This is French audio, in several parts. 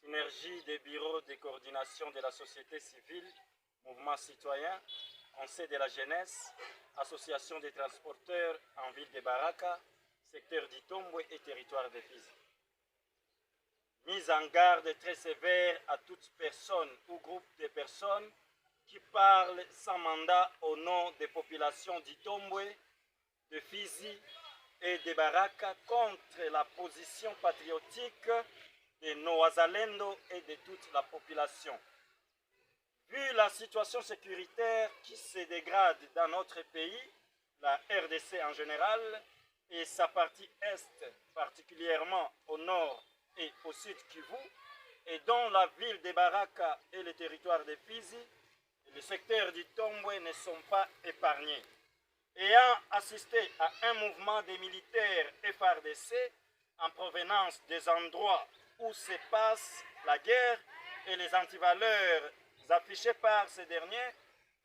Synergie des bureaux de coordination de la société civile, mouvement citoyen, conseil de la jeunesse, association des transporteurs en ville de Baraka, secteur d'Itombwe et territoire de Fizi. Mise en garde très sévère à toute personne ou groupe de personnes qui parlent sans mandat au nom des populations d'Itombwe, de Fizi et de Baraka contre la position patriotique de nos Wazalendo et de toute la population. Vu la situation sécuritaire qui se dégrade dans notre pays, la RDC en général, et sa partie est, particulièrement au nord et au sud Kivu, et dont la ville de Baraka et le territoire de Fizi, et le secteur d'Itombwe ne sont pas épargnés. Ayant assisté à un mouvement des militaires FARDC en provenance des endroits où se passe la guerre et les antivaleurs affichées par ces derniers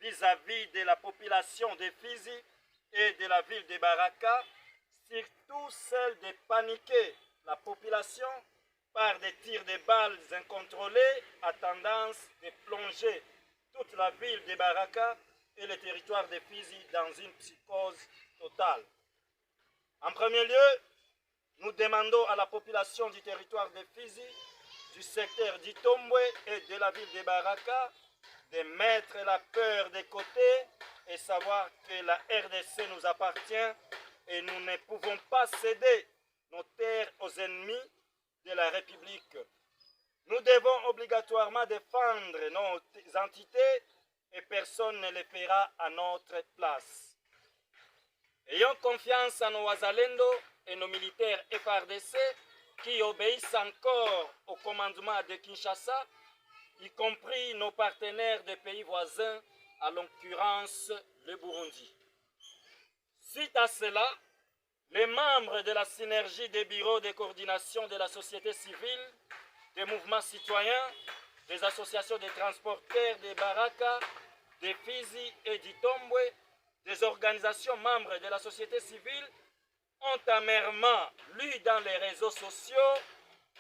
vis-à-vis de la population de Fizi et de la ville de Baraka, surtout celle de paniquer la population par des tirs de balles incontrôlés à tendance de plonger toute la ville de Baraka et le territoire de Fizi dans une psychose totale. En premier lieu, nous demandons à la population du territoire de Fizi, du secteur d'Itombwe et de la ville de Baraka de mettre la peur de côté et savoir que la RDC nous appartient et nous ne pouvons pas céder nos terres aux ennemis de la République. Nous devons obligatoirement défendre nos entités et personne ne le fera à notre place. Ayons confiance en nos Wazalendo et nos militaires FARDC qui obéissent encore au commandement de Kinshasa, y compris nos partenaires des pays voisins, à l'occurrence le Burundi. Suite à cela, les membres de la synergie des bureaux de coordination de la société civile, des mouvements citoyens, des associations de transporteurs de Baraka, de Fizi et d'Itombwe, des organisations membres de la société civile, ont amèrement lu dans les réseaux sociaux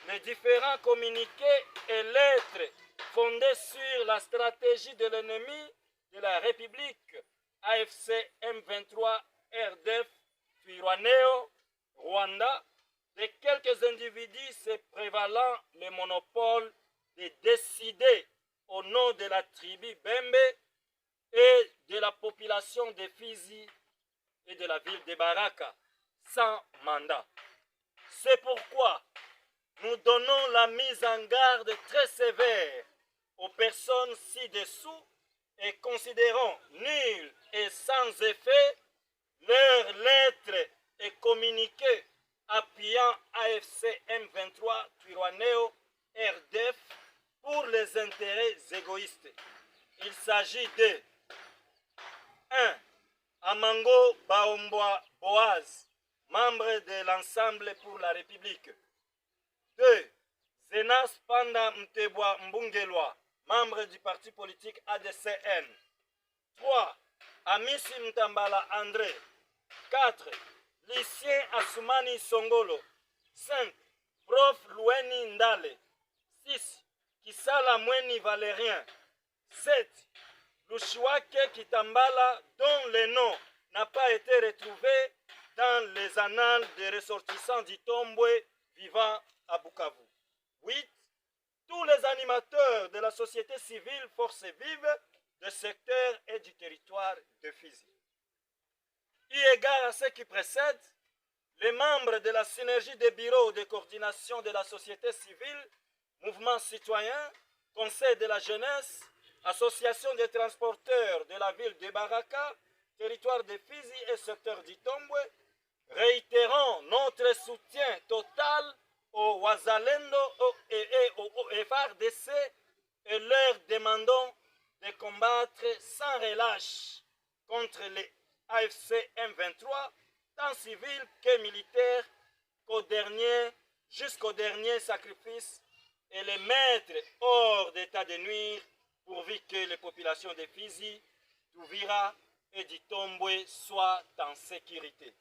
les différents communiqués et lettres fondés sur la stratégie de l'ennemi de la République, AFC M23 RDF Twirwaneho, Rwanda, de quelques individus se prévalant le monopole de décider au nom de la tribu Bembe et de la population de Fizi et de la ville de Baraka, sans mandat. C'est pourquoi nous donnons la mise en garde très sévère aux personnes ci-dessous et considérons nulles et sans effet leurs lettres et communiqués appuyant AFC M23 Twirwaneho RDF pour les intérêts égoïstes. Il s'agit de 1. Amango Baomboa Boaz, membre de l'Ensemble pour la République. 2. Zenas Panda Mtebwa Mbungelwa, membre du parti politique ADCN. 3. Amisi Mtambala André. 4. Lucien Asumani Songolo. 5. Prof Loueni Ndale. 6. Kisala Mweni Valérien. 7. Lushiwake Kitambala, dont le nom n'a pas été retrouvé dans les annales des ressortissants d'Itombwe vivant à Bukavu. 8. Tous les animateurs de la société civile forces vives du secteur et du territoire de Fizi. Eu égard à ce qui précède, les membres de la synergie des bureaux de coordination de la société civile, mouvement citoyen, conseil de la jeunesse, association des transporteurs de la ville de Baraka, territoire de Fizi et secteur d'Itombwe, réitérons notre soutien total aux Wazalendo et aux FARDC et leur demandons de combattre sans relâche contre les AFC M23, tant civils que militaires, jusqu'au dernier sacrifice et les mettre hors d'état de nuire pourvu que les populations de Fizi, d'Uvira et d'Itombwe soient en sécurité.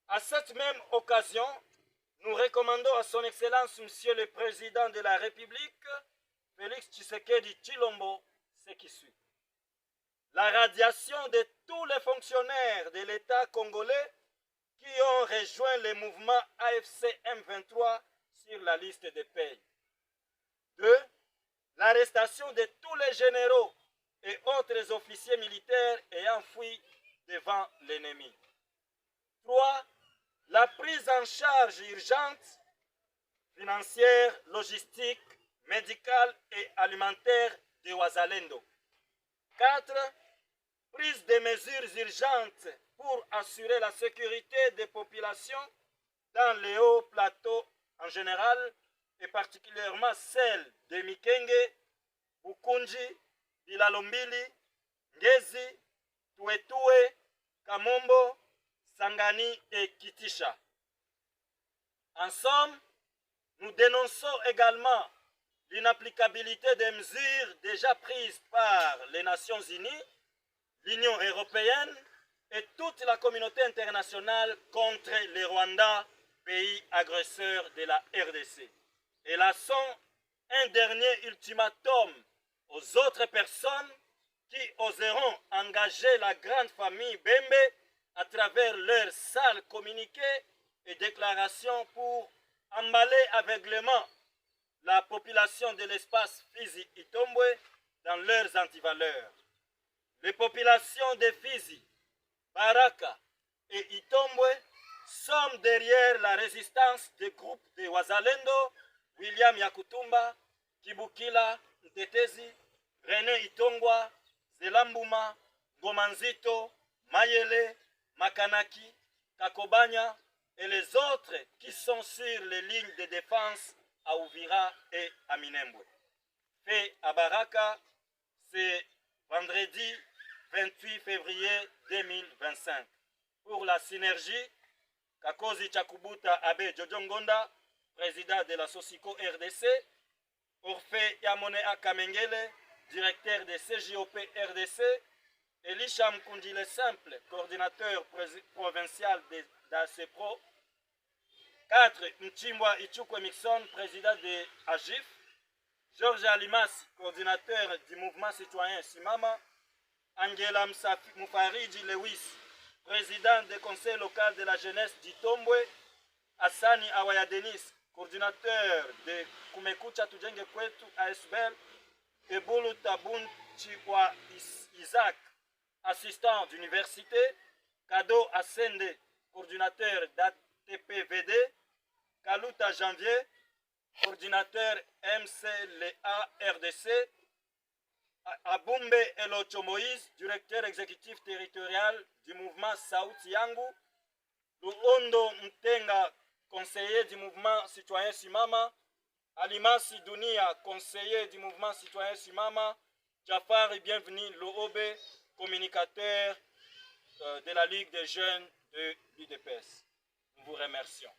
À cette même occasion, nous recommandons à son Excellence, Monsieur le Président de la République, Félix Tshisekedi Tshilombo, ce qui suit. La radiation de tous les fonctionnaires de l'État congolais qui ont rejoint le mouvement AFC M23 sur la liste des pays. 2. L'arrestation de tous les généraux et autres officiers militaires ayant fui devant l'ennemi. 3. La prise en charge urgente, financière, logistique, médicale et alimentaire des Wazalendo. 4. Prise de mesures urgentes pour assurer la sécurité des populations dans les hauts plateaux en général et particulièrement celles de Mikenge, Bukunji, Bilalombili, Ngezi, Tuetue, Kamombo, Sangani et Kitisha. En somme, nous dénonçons également l'inapplicabilité des mesures déjà prises par les Nations Unies, l'Union européenne et toute la communauté internationale contre le Rwanda, pays agresseur de la RDC. Et lançons un dernier ultimatum aux autres personnes qui oseront engager la grande famille Bembe à travers leurs sales communiqués et déclarations pour emballer aveuglément la population de l'espace Fizi-Itombwe dans leurs antivaleurs. Les populations de Fizi, Baraka et Itombwe sont derrière la résistance des groupes de Wazalendo, William Yakutumba, Kibukila Ntetezi, René Itongwa, Zelambuma, Gomanzito, Mayele, Makanaki, Kakobanya et les autres qui sont sur les lignes de défense à Uvira et à Minembwe. Fait à Baraka, c'est vendredi 28 février 2025. Pour la synergie, Kakozi Chakubuta Abe Jojongonda, président de la Sosico RDC, Orphée Yamonea Kamengele, directeur de CJOP RDC, Elisha Mkundile Simple, coordinateur provincial d'ACPRO, 4. Mchimbwa Ichukwe Mixon, président de AGIF, Georges Alimas, coordinateur du mouvement citoyen Simama, Angela Moufariji Lewis, président du conseil local de la jeunesse d'Itombwe, Hassani Awaya Denis, coordinateur de Kumekucha Tujenge Kwetu ASBL, Ebulu Tabun Chikwa Isaac, assistant d'université, Kado Asende, coordinateur d'ATPVD, Kaluta Janvier, coordinateur MCLA RDC, Abumbe Elocho Moïse, directeur exécutif territorial du mouvement Sauti Yangu, Luondo Mtenga, conseiller du mouvement citoyen Simama, Alimasi Dunia, conseiller du mouvement citoyen Simama, Jafari Bienvenu Loobe, communicateur de la Ligue des jeunes de l'UDPS. Nous vous remercions.